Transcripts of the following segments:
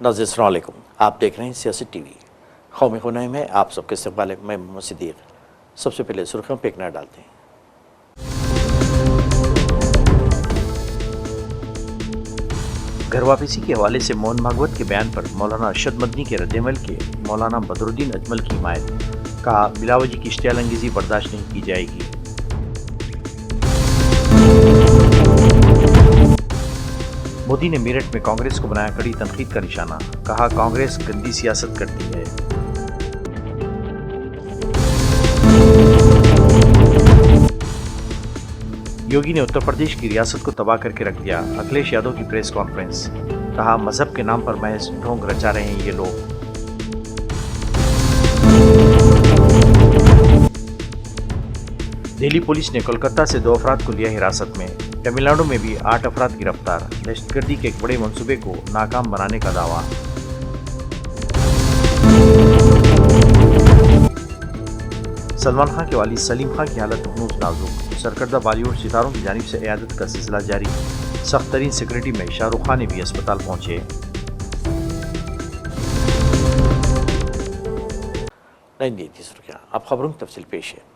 नाज़रीन अस्सलाम वालेकुम, आप देख रहे हैं सियासी टीवी। कौमी खुनाई में आप सबके इस्तकबाल मैं मोहम्मद सिद्दीक। सबसे पहले सुर्खियों पर एक नज़र डालते हैं। घर वापसी के हवाले से मोहन भागवत के बयान पर मौलाना अरशद मदनी के रद्दअमल के मौलाना बदरुद्दीन अजमल की हिमायत। कहा, बिलावजी की इश्तियाल अंगेज़ी बर्दाश्त नहीं की जाएगी। मोदी ने मेरठ में कांग्रेस को बनाया कड़ी तनकीद का निशाना। कहा, कांग्रेस गंदी सियासत करती है। योगी ने उत्तर प्रदेश की रियासत को तबाह करके रख दिया। अखिलेश यादव की प्रेस कॉन्फ्रेंस। कहा, मजहब के नाम पर महज ढोंग रचा रहे हैं ये लोग। दिल्ली पुलिस ने कोलकाता से 2 अफराद को लिया हिरासत में। तमिलनाडु में भी 8 अफराद गिरफ्तार। दहशतगर्दी के एक बड़े मंसूबे को नाकाम बनाने का दावा। सलमान खान के वाली सलीम खान की हालत हनूज नाजुक। सरकर्दा बॉलीवुड सितारों की जानिब से इयादत का सिलसिला जारी। सख्त तरीन सिक्योरिटी में शाहरुख खान भी अस्पताल पहुंचे। अब खबरों की तफसील पेश है।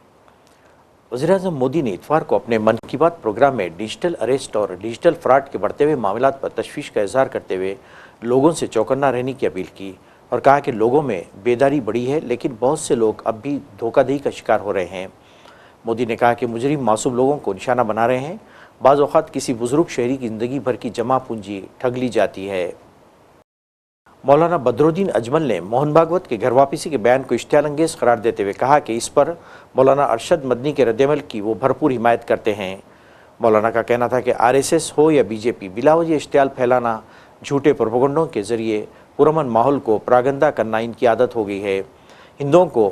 वज़ीर-ए-आज़म मोदी ने इतवार को अपने मन की बात प्रोग्राम में डिजिटल अरेस्ट और डिजिटल फ्रॉड के बढ़ते हुए मामलात पर तशवीश का इजहार करते हुए लोगों से चौकन्ना रहने की अपील की और कहा कि लोगों में बेदारी बढ़ी है, लेकिन बहुत से लोग अब भी धोखाधड़ी का शिकार हो रहे हैं। मोदी ने कहा कि मुजरिम मासूम लोगों को निशाना बना रहे हैं। बाज़ औक़ात किसी बुजुर्ग शहरी की ज़िंदगी भर की जमा पूंजी ठग ली जाती है। मौलाना बदरुद्दीन अजमल ने मोहन भागवत के घर वापसी के बयान को इश्तियाल अंगेज़ करार देते हुए कहा कि इस पर मौलाना अरशद मदनी के रद्दअमल की वो भरपूर हिमायत करते हैं। मौलाना का कहना था कि RSS हो या बीजेपी, बिलावजह इश्तियाल फैलाना, झूठे प्रोपेगेंडों के जरिए पुरअमन माहौल को परागंदा करना इनकी आदत हो गई है। हिंदुओं को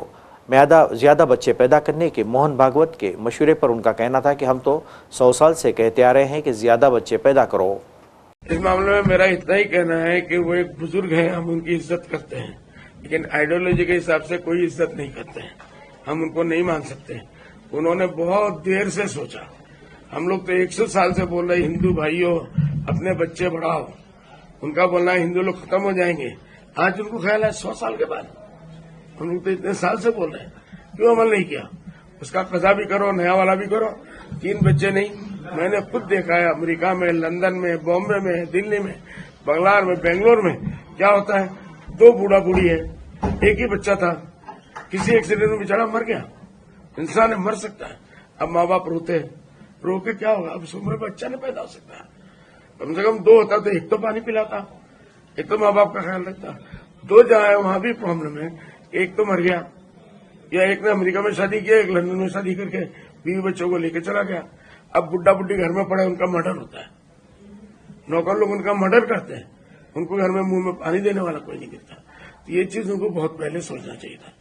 ज़्यादा बच्चे पैदा करने के मोहन भागवत के मशवरे पर उनका कहना था कि हम तो 100 साल से कहते आ रहे हैं कि ज़्यादा बच्चे पैदा करो। इस मामले में मेरा इतना ही कहना है कि वो एक बुजुर्ग है, हम उनकी इज्जत करते हैं, लेकिन आइडियोलॉजी के हिसाब से कोई इज्जत नहीं करते हैं। हम उनको नहीं मान सकते। उन्होंने बहुत देर से सोचा। हम लोग तो 100 साल से बोल रहे हिंदू भाइयों अपने बच्चे बढ़ाओ। उनका बोलना है हिंदू लोग खत्म हो जाएंगे। आज उनको ख्याल है 100 साल के बाद। हम लोग तो इतने साल से बोल रहे हैं, क्यों अमल नहीं किया? उसका कजा भी करो, नया वाला भी करो। 3 बच्चे नहीं, मैंने खुद देखा है अमेरिका में, लंदन में, बॉम्बे में, दिल्ली में, बंगलार में, बेंगलोर में क्या होता है, 2 बूढ़ा बूढ़ी है, एक ही बच्चा था, किसी एक्सीडेंट में बेचारा मर गया। इंसान मर सकता है। अब माँ बाप रो के क्या होगा? अब इस उम्र में बच्चा नहीं पैदा हो सकता। कम से कम 2 होता तो एक तो पानी पिलाता, एक तो माँ बाप का ख्याल रखता। 2 जहाँ है वहां भी प्रॉब्लम है। एक तो मर गया, या एक ने अमेरिका में शादी किया, एक लंदन में शादी करके 20 बच्चों को लेकर चला गया। अब बुढ़ा बुढ़ी घर में पड़े, उनका मर्डर होता है। नौकर लोग उनका मर्डर करते हैं, उनको घर में मुंह में पानी देने वाला कोई नहीं गिरता। तो ये चीज उनको बहुत पहले सोचना चाहिए था।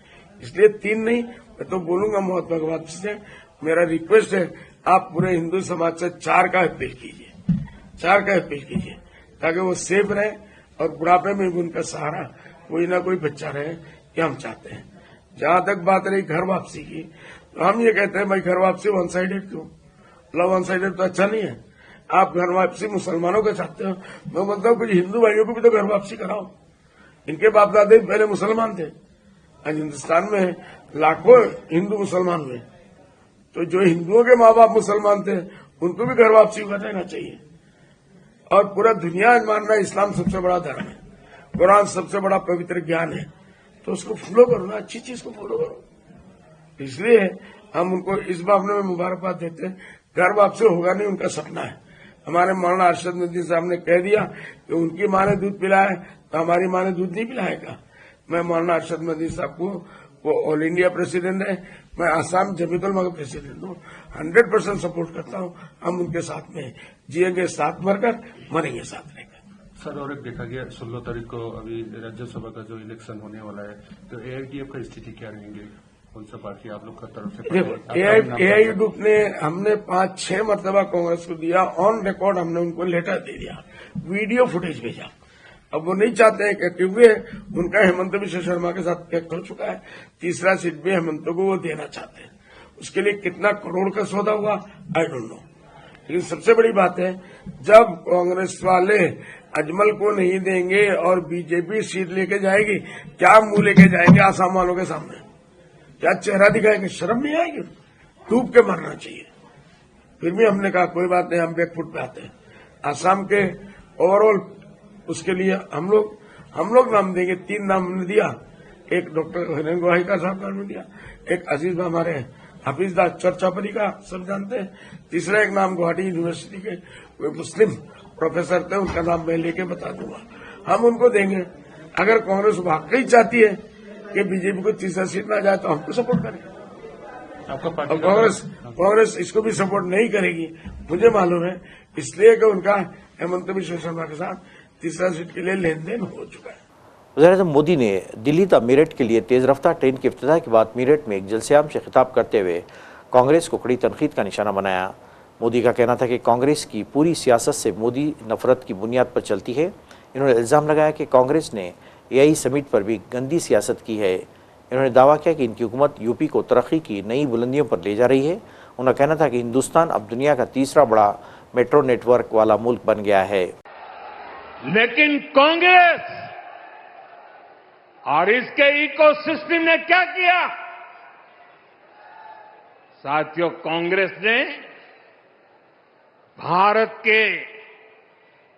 इसलिए 3 नहीं, मैं तो बोलूंगा महात्मा गांधी से, मेरा रिक्वेस्ट है आप पूरे हिंदू समाज से 4 का अपील कीजिए, 4 का अपील कीजिए, ताकि वो सेफ रहे और बुढ़ापे में भी उनका सहारा कोई ना कोई बच्चा रहे, कि हम चाहते हैं। जहां तक बात रही घर वापसी की, तो हम ये कहते हैं भाई घर वापसी 1 साइडेड क्यों? लव 1 साइडेड तो अच्छा नहीं है। आप घर वापसी मुसलमानों के चाहते हो, मैं बोलता हूँ कुछ हिंदू भाइयों को भी तो घर वापसी कराओ। इनके बाप दादे पहले मुसलमान थे। आज हिंदुस्तान में लाखों हिंदू मुसलमान हुए, तो जो हिंदुओं के माँ बाप मुसलमान थे उनको भी घर वापसी का देना चाहिए। और पूरा दुनिया मान रहा है इस्लाम सबसे बड़ा धर्म है, कुरान सबसे बड़ा पवित्र ज्ञान है, तो उसको फॉलो करो ना, अच्छी चीज को फॉलो करो। इसलिए हम उनको इस मामले में मुबारकबाद देते हैं। घर वापसी होगा नहीं, उनका सपना है। हमारे मौलाना अरशद मदनी साहब ने कह दिया कि उनकी माँ ने दूध पिलाया तो हमारी माँ ने दूध नहीं पिलाएगा। मैं मौलाना अरशद मदनी साहब को, वो ऑल इंडिया प्रेसिडेंट है, मैं आसाम जमीयत उलमा का प्रेसिडेंट हूँ, 100% सपोर्ट करता हूँ। हम उनके साथ में जिएंगे, साथ मरकर मरेंगे साथ रहकर। सर, और एक देखा गया 16 तारीख को अभी राज्यसभा का जो इलेक्शन होने वाला है, तो AITF का स्थिति क्या रहेंगे? कौन सा पार्टी आप लोग का तरफ से? देखो, AITF ने हमने 5-6 मरतबा कांग्रेस को दिया, ऑन रिकॉर्ड हमने उनको लेटर दे दिया, वीडियो फुटेज भेजा। अब वो नहीं चाहते हैं कि, क्योंकि उनका हेमंत विश्व शर्मा के साथ पैक्ट हो चुका है। 3रा सीट भी हेमंत को वो देना चाहते हैं। उसके लिए कितना करोड़ का सौदा हुआ आई डोंट नो, लेकिन सबसे बड़ी बात है, जब कांग्रेस वाले अजमल को नहीं देंगे और बीजेपी सीट लेके जाएगी, क्या मुंह लेके जाएंगे आसाम वालों के सामने? क्या चेहरा दिखाएंगे? शर्म नहीं आएगी? डूब के मरना चाहिए। फिर भी हमने कहा कोई बात नहीं, हम बैकफुट पे आते हैं। आसाम के ओवरऑल उसके लिए हम लोग नाम देंगे। 3 नाम हमने दिया। एक डॉक्टर हरेन गोहाईकर साहब का नाम दिया, एक अजीज हमारे हाफिजदास चर्चापरी का सब जानते हैं, तीसरा एक नाम गुवाहाटी यूनिवर्सिटी के कोई मुस्लिम प्रोफेसर थे, उनका नाम मैं लेके बता दूंगा। हम उनको देंगे। अगर कांग्रेस वाकई चाहती है कि बीजेपी को तीसरा सीट ना जाए तो हमको सपोर्ट करेगी। आपका पार्टी और कांग्रेस इसको भी सपोर्ट नहीं करेगी, मुझे मालूम है, इसलिए कि उनका हेमंत बिश्व शर्मा के साथ तीसरा सीट के लिए लेन देन हो चुका है। वज़ीर-ए-आज़म मोदी ने दिल्ली तक मेरठ के लिए तेज़ रफ्तार ट्रेन के इफ्तिताह के बाद मेरठ में एक जलसेआम से खिताब करते हुए कांग्रेस को कड़ी तनकीद का निशाना बनाया। मोदी का कहना था कि कांग्रेस की पूरी सियासत से मोदी नफरत की बुनियाद पर चलती है। इन्होंने इल्ज़ाम लगाया कि कांग्रेस ने AI समिट पर भी गंदी सियासत की है। इन्होंने दावा किया कि इनकी हुकूमत यूपी को तरक्की की नई बुलंदियों पर ले जा रही है। उनका कहना था कि हिंदुस्तान अब दुनिया का तीसरा बड़ा मेट्रो नेटवर्क वाला मुल्क बन गया है। लेकिन कांग्रेस और इसके इकोसिस्टम ने क्या किया? साथियों, कांग्रेस ने भारत के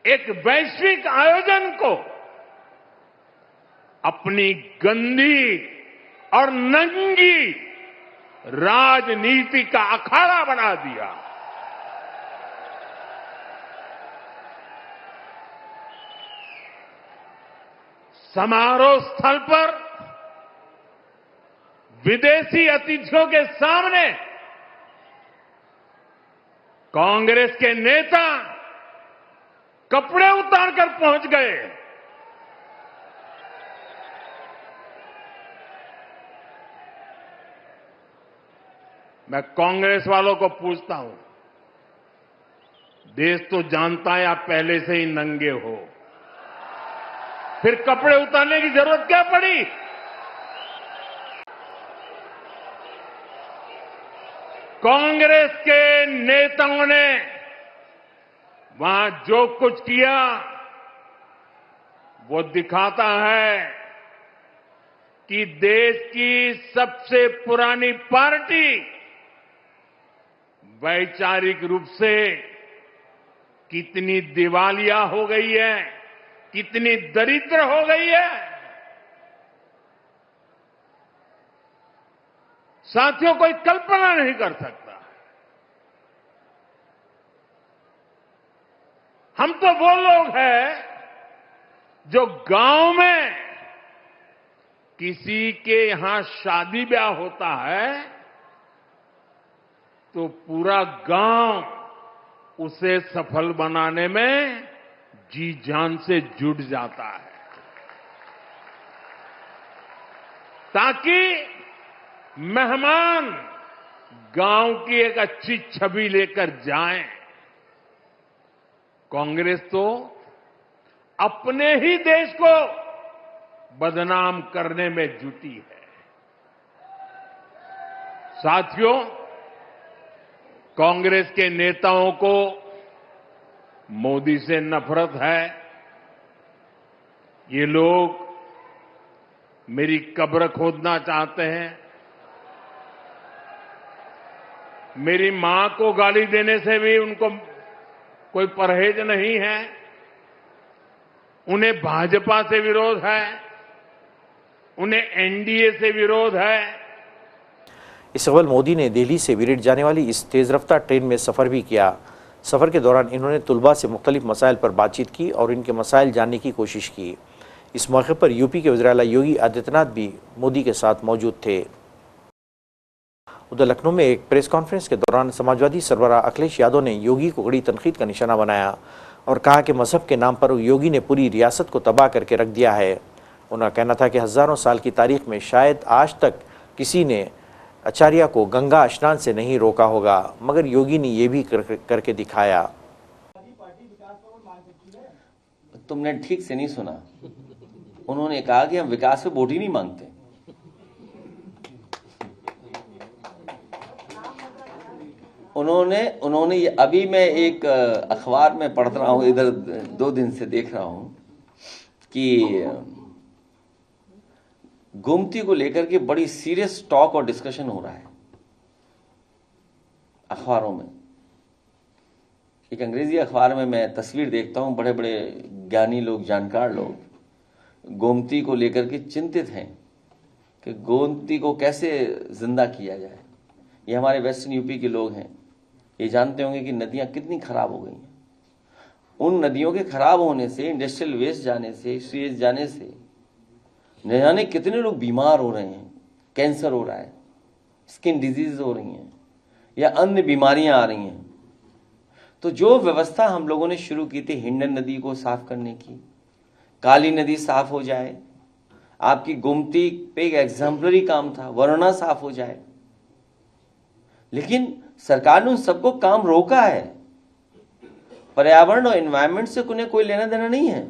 एक वैश्विक आयोजन को अपनी गंदी और नंगी राजनीति का अखाड़ा बना दिया। समारोह स्थल पर विदेशी अतिथियों के सामने कांग्रेस के नेता कपड़े उतारकर पहुंच गए। मैं कांग्रेस वालों को पूछता हूं, देश तो जानता है आप पहले से ही नंगे हो, फिर कपड़े उतारने की जरूरत क्या पड़ी? कांग्रेस के नेताओं ने वहां जो कुछ किया वो दिखाता है कि देश की सबसे पुरानी पार्टी वैचारिक रूप से कितनी दिवालिया हो गई है, कितनी दरिद्र हो गई है। साथियों, कोई कल्पना नहीं कर सकता। हम तो वो लोग हैं जो गांव में किसी के यहां शादी ब्याह होता है तो पूरा गांव उसे सफल बनाने में जी जान से जुट जाता है, ताकि मेहमान गांव की एक अच्छी छवि लेकर जाएं। कांग्रेस तो अपने ही देश को बदनाम करने में जुटी है। साथियों, कांग्रेस के नेताओं को मोदी से नफरत है। ये लोग मेरी कब्र खोदना चाहते हैं। मेरी मां को गाली देने से भी उनको कोई परहेज नहीं है। उन्हें भाजपा से विरोध है, उन्हें एनडीए से विरोध है। इस अव्वल मोदी ने दिल्ली से मेरठ जाने वाली इस तेज़ रफ्तार ट्रेन में सफ़र भी किया। सफ़र के दौरान इन्होंने तुलबा से मुख्तलिफ मसाइल पर बातचीत की और इनके मसाइल जानने की कोशिश की। इस मौके पर यूपी के वज़ीर आला योगी आदित्यनाथ भी मोदी के साथ मौजूद थे। उधर लखनऊ में एक प्रेस कॉन्फ्रेंस के दौरान समाजवादी सरबराह अखिलेश यादव ने योगी को कड़ी तनकीद का निशाना बनाया और कहा कि मजहब के नाम पर योगी ने पूरी रियासत को तबाह करके रख दिया है। उनका कहना था कि हज़ारों साल की तारीख में शायद आज तक किसी ने आचार्य को गंगा स्नान से नहीं रोका होगा, मगर योगी ने ये भी करके दिखाया। तुमने ठीक से नहीं सुना। उन्होंने कहा कि हम विकास पे वोट ही नहीं मांगते। उन्होंने अभी मैं एक अखबार में पढ़ रहा हूँ, इधर 2 दिन से देख रहा हूँ कि गोमती को लेकर के बड़ी सीरियस टॉक और डिस्कशन हो रहा है अखबारों में। एक अंग्रेजी अखबार में मैं तस्वीर देखता हूँ, बड़े बड़े ज्ञानी लोग, जानकार लोग गोमती को लेकर के चिंतित हैं कि गोमती को कैसे जिंदा किया जाए। ये हमारे वेस्टर्न यूपी के लोग हैं, ये जानते होंगे कि नदियाँ कितनी खराब हो गई हैं। उन नदियों के खराब होने से, इंडस्ट्रियल वेस्ट जाने से, सीवेज जाने से न जाने कितने लोग बीमार हो रहे हैं, कैंसर हो रहा है, स्किन डिजीज हो रही हैं या अन्य बीमारियां आ रही हैं। तो जो व्यवस्था हम लोगों ने शुरू की थी हिंडन नदी को साफ करने की, काली नदी साफ हो जाए, आपकी गोमती पे एक एग्जाम्पलरी काम था, वरुणा साफ हो जाए, लेकिन सरकार ने उन सबको काम रोका है। पर्यावरण और एनवायरनमेंट से उन्हें कोई लेना देना नहीं है।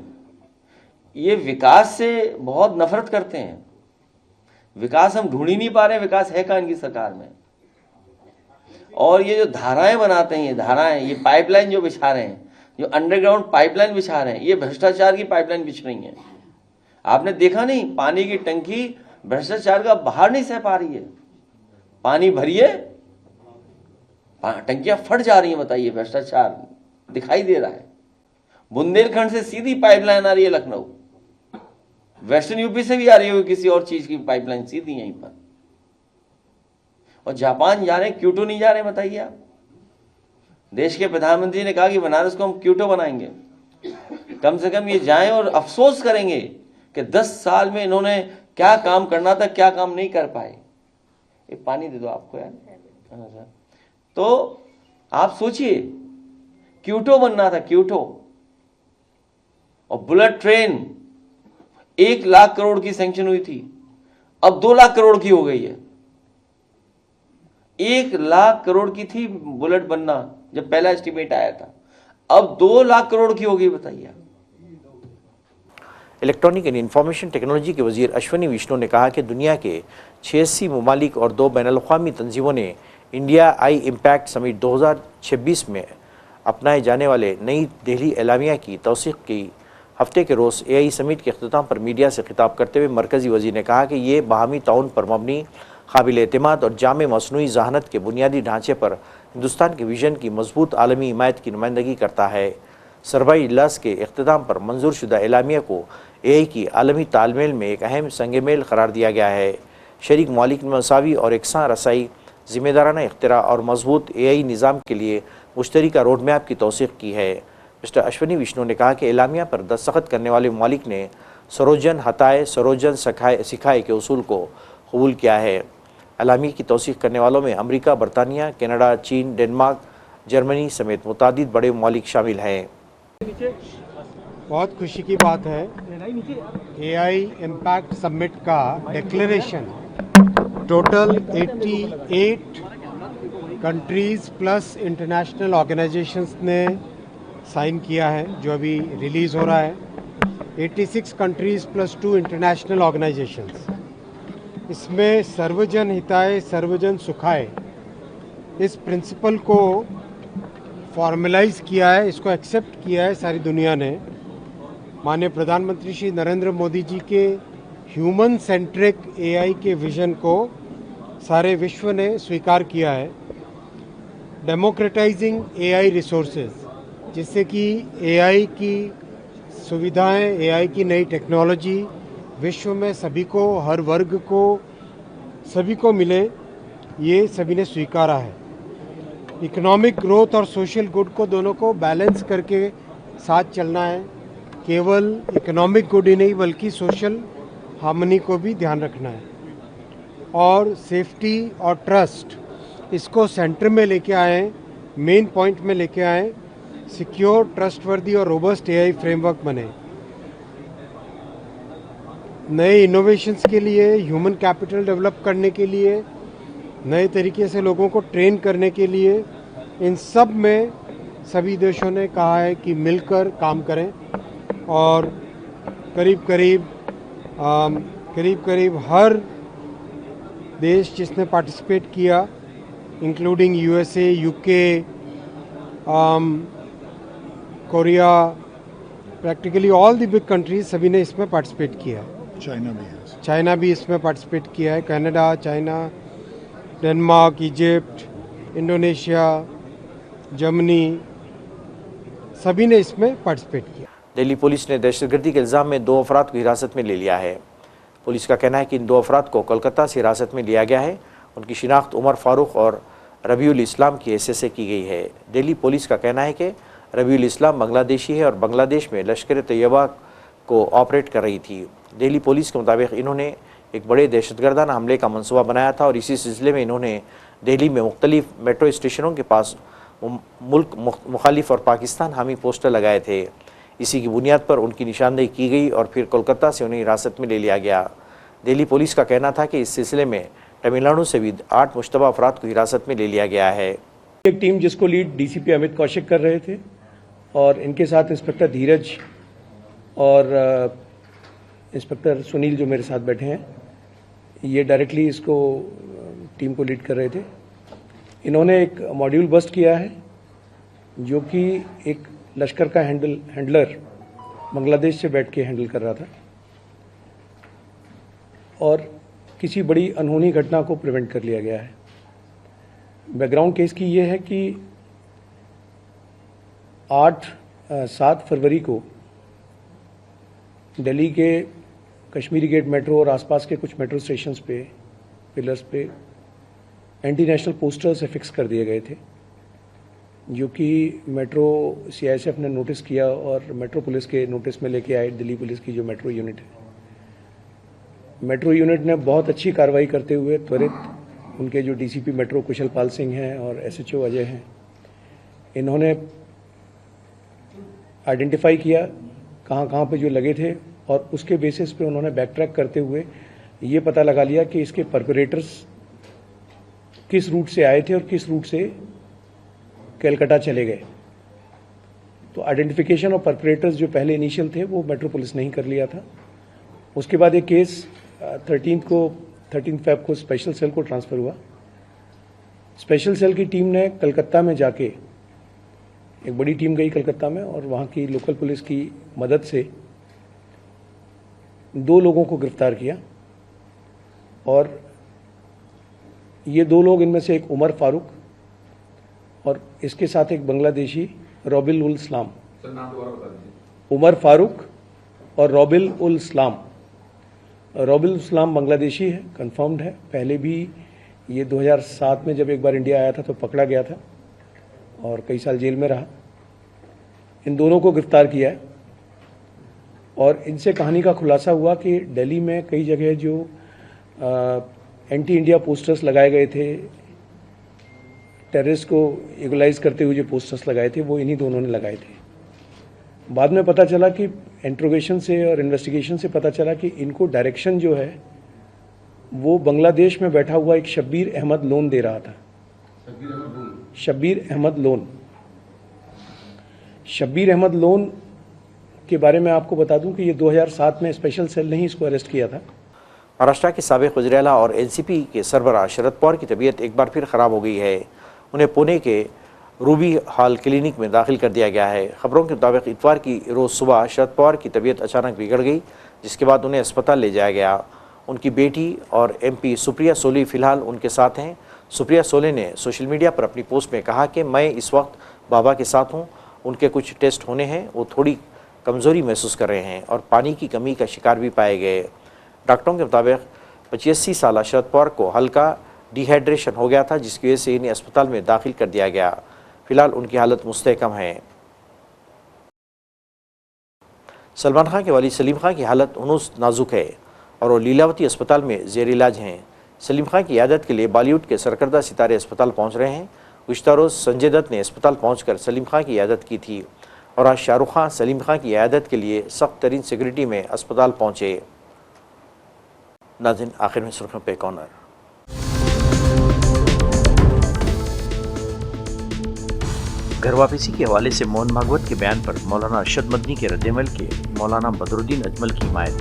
ये विकास से बहुत नफरत करते हैं। विकास हम ढूंढ ही नहीं पा रहे, विकास है कहां इनकी सरकार में। और ये जो धाराएं बनाते हैं, ये धाराएं, ये पाइपलाइन जो बिछा रहे हैं, जो अंडरग्राउंड पाइपलाइन बिछा रहे हैं, ये भ्रष्टाचार की पाइपलाइन बिछ रही है। आपने देखा नहीं, पानी की टंकी भ्रष्टाचार का बाहर नहीं सह पा रही है। पानी भरिए, टंकियां फट जा रही हैं। बताइए, भ्रष्टाचार दिखाई दे रहा है। बुंदेलखंड से सीधी पाइपलाइन आ रही है लखनऊ, वेस्टर्न यूपी से भी आ रही है किसी और चीज की पाइपलाइन सीधी यहीं पर। और जापान जा रहे हैं, क्योटो नहीं जा रहे। बताइए आप, देश के प्रधानमंत्री ने कहा कि बनारस को हम क्योटो बनाएंगे। कम से कम ये जाएं और अफसोस करेंगे कि 10 साल में इन्होंने क्या काम करना था, क्या काम नहीं कर पाए। ये पानी दे दो आपको यार। तो आप सोचिए, क्योटो बनना था, क्योटो। और बुलेट ट्रेन 1 लाख करोड़ की सैंक्शन हुई थी, अब 2 लाख करोड़ की हो गई है। 1 लाख करोड़ की थी बुलेट बनना जब पहला एस्टीमेट आया था, अब 2 लाख करोड़ की हो गई। बताइए। इलेक्ट्रॉनिक एंड इंफॉर्मेशन टेक्नोलॉजी के वजीर अश्विनी विष्णु ने कहा कि दुनिया के 86 ममालिक और 2 बैनुल-अक़वामी तंजीमों ने इंडिया आई इम्पैक्ट समिट 2026 में अपनाए जाने वाले नई दिल्ली एलामिया की तौसीक़ की। हफ्ते के रोज़ AI समिट के अख्ताम पर मीडिया से खिताब करते हुए मरकज़ी वज़ीर ने कहा कि ये बाहमी ताउन पर मबनी, काबिल एतमाद और जामे मसनूई ज़हानत के बुनियादी ढांचे पर हिंदुस्तान के विजन की मजबूत आलमी हिमायत की नुमाइंदगी करता है। सरबराही इजलास के अख्ताम पर मंजूर शुदा एलामिया को AI की आलमी तालमेल में एक अहम संग-मेल करार दिया गया है। शरीक ममालिक में मसावी और एकसां रसाई, ज़िम्मेदाराना इख्तिरा और मजबूत AI निज़ाम के लिए मुश्तरका रोड मैप की तौसीक़ की है। मिस्टर अश्विनी विष्णु ने कहा कि एलामिया पर दस्तखत करने वाले ममालिक ने सरोजन हटाए सरोजन सिखाए के उसूल को कबूल किया है। एलामिया की तौसीक़ करने वालों में अमरीका, बरतानिया, कनाडा, चीन, डेनमार्क, जर्मनी समेत मुतादिद बड़े ममालिक शामिल हैं। बहुत खुशी की बात है, AI इम्पैक्ट समिट का declaration total 88 countries plus international organisations ने साइन किया है, जो अभी रिलीज़ हो रहा है। 86 कंट्रीज़ प्लस 2 इंटरनेशनल ऑर्गेनाइजेशंस। इसमें सर्वजन हिताय सर्वजन सुखाय इस प्रिंसिपल को फॉर्मलाइज किया है, इसको एक्सेप्ट किया है सारी दुनिया ने। माननीय प्रधानमंत्री श्री नरेंद्र मोदी जी के ह्यूमन सेंट्रिक AI के विजन को सारे विश्व ने स्वीकार किया है। डेमोक्रेटाइजिंग AI रिसोर्सेज, जिससे कि AI की सुविधाएं, AI की नई टेक्नोलॉजी विश्व में सभी को, हर वर्ग को, सभी को मिले, ये सभी ने स्वीकारा है। इकोनॉमिक ग्रोथ और सोशल गुड को, दोनों को बैलेंस करके साथ चलना है। केवल इकोनॉमिक गुड ही नहीं बल्कि सोशल हार्मनी को भी ध्यान रखना है। और सेफ्टी और ट्रस्ट, इसको सेंटर में लेके आए, मेन पॉइंट में लेके आए। सिक्योर, ट्रस्टवर्दी और रोबस्ट AI फ्रेमवर्क बने। नए इनोवेशंस के लिए, ह्यूमन कैपिटल डेवलप करने के लिए, नए तरीके से लोगों को ट्रेन करने के लिए, इन सब में सभी देशों ने कहा है कि मिलकर काम करें। और करीब करीब हर देश जिसने पार्टिसिपेट किया including USA, UK, Korea, practically all the big countries सभी ने इसमें पार्टिसिपेट किया है। चाइना भी इसमें पार्टिसिपेट किया है, Canada, China, Denmark, Egypt, Indonesia, Germany, सभी ने इसमें पार्टिसिपेट किया। दिल्ली पुलिस ने दहशतगर्दी के इल्ज़ाम में 2 अफराद को हिरासत में ले लिया है। पुलिस का कहना है कि इन 2 अफराद को कोलकाता से हिरासत में लिया गया है। उनकी शिनाख्त उमर फारूक और रबीउल इस्लाम की हैसियत से की गई है। दिल्ली पुलिस का कहना है कि रबीउल इस्लाम बांग्लादेशी है और बांग्लादेश में लश्कर तैयबा को ऑपरेट कर रही थी। दिल्ली पुलिस के मुताबिक इन्होंने एक बड़े दहशतगर्दाना हमले का मंसूबा बनाया था और इसी सिलसिले में इन्होंने दिल्ली में मुख्तलिफ मेट्रो स्टेशनों के पास मुल्क मुखालिफ और पाकिस्तान हामी पोस्टर लगाए थे। इसी की बुनियाद पर उनकी निशानदेही की गई और फिर कोलकाता से उन्हें हिरासत में ले लिया गया। दिल्ली पुलिस का कहना था कि इस सिलसिले में तमिलनाडु से भी 8 मुश्तबा अफराद को हिरासत में ले लिया गया है। एक टीम जिसको लीड डीसीपी अमित कौशिक कर रहे थे और इनके साथ इंस्पेक्टर धीरज और इंस्पेक्टर सुनील जो मेरे साथ बैठे हैं, ये डायरेक्टली इसको टीम को लीड कर रहे थे। इन्होंने एक मॉड्यूल बस्ट किया है जो कि एक लश्कर का हैंडलर बांग्लादेश से बैठ के हैंडल कर रहा था और किसी बड़ी अनहोनी घटना को प्रिवेंट कर लिया गया है। बैकग्राउंड केस की ये है कि 7 फरवरी को दिल्ली के कश्मीरी गेट मेट्रो और आसपास के कुछ मेट्रो स्टेशंस पे पिलर्स पे एंटी नेशनल पोस्टर्स फिक्स कर दिए गए थे, जो कि मेट्रो CISF ने नोटिस किया और मेट्रो पुलिस के नोटिस में लेके आए दिल्ली पुलिस की जो मेट्रो यूनिट है। मेट्रो यूनिट ने बहुत अच्छी कार्रवाई करते हुए त्वरित उनके जो DCP मेट्रो कुशल पाल सिंह हैं और SHO अजय हैं, इन्होंने आइडेंटिफाई किया कहाँ पे जो लगे थे और उसके बेसिस पे उन्होंने बैक ट्रैक करते हुए ये पता लगा लिया कि इसके परपेट्रेटर्स किस रूट से आए थे और किस रूट से कलकत्ता चले गए। तो आइडेंटिफिकेशन और परपेट्रेटर्स जो पहले इनिशियल थे वो मेट्रो पुलिस ने ही कर लिया था। उसके बाद एक केस 13 फेब को स्पेशल सेल को ट्रांसफ़र हुआ। स्पेशल सेल की टीम ने कलकत्ता में जाके, एक बड़ी टीम गई कलकत्ता में और वहाँ की लोकल पुलिस की मदद से 2 लोगों को गिरफ्तार किया और ये 2 लोग, इनमें से एक उमर फारूक और इसके साथ एक बांग्लादेशी रॉबिल उल इस्लाम। उमर फारूक और रॉबिल उल इस्लाम। रॉबिल इस्लाम बांग्लादेशी है, कंफर्म्ड है। पहले भी ये 2007 में जब एक बार इंडिया आया था तो पकड़ा गया था और कई साल जेल में रहा। इन दोनों को गिरफ्तार किया है और इनसे कहानी का खुलासा हुआ कि दिल्ली में कई जगह जो एंटी इंडिया पोस्टर्स लगाए गए थे, टेररिस्ट को इक्वलाइज करते हुए जो पोस्टर्स लगाए थे, वो इन्हीं दोनों ने लगाए थे। बाद में पता चला कि इंट्रोगेशन से और इन्वेस्टिगेशन से पता चला कि इनको डायरेक्शन जो है वो बांग्लादेश में बैठा हुआ एक शब्बीर अहमद लोन दे रहा था। शब्बीर अहमद लोन। शब्बीर अहमद लोन के बारे में आपको बता दूं कि ये 2007 में स्पेशल सेल ने ही इसको अरेस्ट किया था। महाराष्ट्र के साबिक वज़ीर आला और NCP के सरबराह शरद पवार की तबीयत एक बार फिर ख़राब हो गई है। उन्हें पुणे के रूबी हॉल क्लिनिक में दाखिल कर दिया गया है। खबरों के मुताबिक इतवार की रोज़ सुबह शरद पवार की तबीयत अचानक बिगड़ गई, जिसके बाद उन्हें अस्पताल ले जाया गया। उनकी बेटी और MP सुप्रिया सोले फ़िलहाल उनके साथ हैं। सुप्रिया सोले ने सोशल मीडिया पर अपनी पोस्ट में कहा कि मैं इस वक्त बाबा के साथ हूँ, उनके कुछ टेस्ट होने हैं, वो थोड़ी कमज़ोरी महसूस कर रहे हैं और पानी की कमी का शिकार भी पाए गए। डॉक्टरों के मुताबिक 85 साल शरद पवार को हल्का डिहाइड्रेशन हो गया था, जिसकी वजह से इन्हें अस्पताल में दाखिल कर दिया गया। फिलहाल उनकी हालत मुस्तहकम है। सलमान खान के वाली सलीम खान की हालत हनूस नाजुक है और वो लीलावती अस्पताल में ज़ेर इलाज हैं। सलीम खान की इयादत के लिए बॉलीवुड के सरकर्दा सितारे अस्पताल पहुंच रहे हैं। गुज़िश्ता रोज़ संजय दत्त ने अस्पताल पहुंचकर सलीम खान की इयादत की थी और आज शाहरुख खान सलीम खान की इयादत के लिए सख्त तरीन सिक्योरिटी में अस्पताल पहुंचे। नाज़रीन, आखिर में सुर्खियों पे कॉर्नर। घर वापसी के हवाले से मोहन भागवत के बयान पर मौलाना अरशद मदनी के रद्दमल के मौलाना बदरुद्दीन अजमल की हिमायत।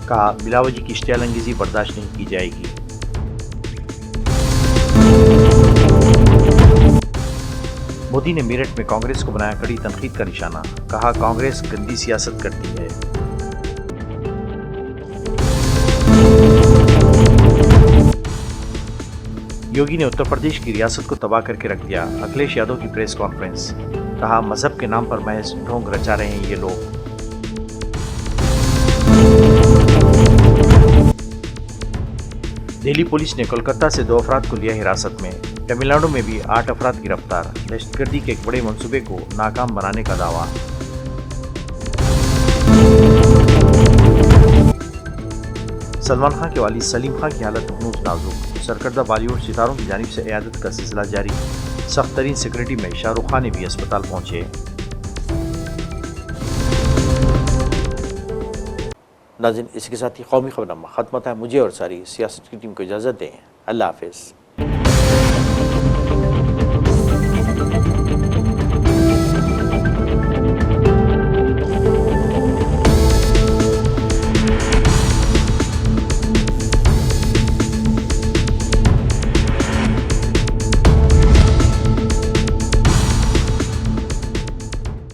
कहा, बिलावजी की इश्तियाल अंगेज़ी बर्दाश्त नहीं की जाएगी। मोदी ने मेरठ में कांग्रेस को बनाया कड़ी तनकीद का निशाना, कहा कांग्रेस गंदी सियासत करती है। योगी ने उत्तर प्रदेश की रियासत को तबाह करके रख दिया, अखिलेश यादव की प्रेस कॉन्फ्रेंस, कहा मजहब के नाम पर महज ढोंग रचा रहे हैं ये लोग। दिल्ली पुलिस ने कोलकाता से 2 अफराद को लिया हिरासत में, तमिलनाडु में भी 8 अफराद गिरफ्तार, दहशतगर्दी के एक बड़े मंसूबे को नाकाम बनाने का दावा। सलमान खान के वालिद सलीम खान की हालत हनूज नाजुक, सरकर्दा बॉलीवुड सितारों की जानिब से इयादत का सिलसिला जारी, सख्त तरीन सिक्योरिटी में शाहरुख खान भी अस्पताल पहुंचे। नाज़रीन, इसके साथ ही कौमी खबरनामा खत्म होता है। मुझे और सारी सियासत की टीम को इजाज़त दें। अल्लाह हाफिज़।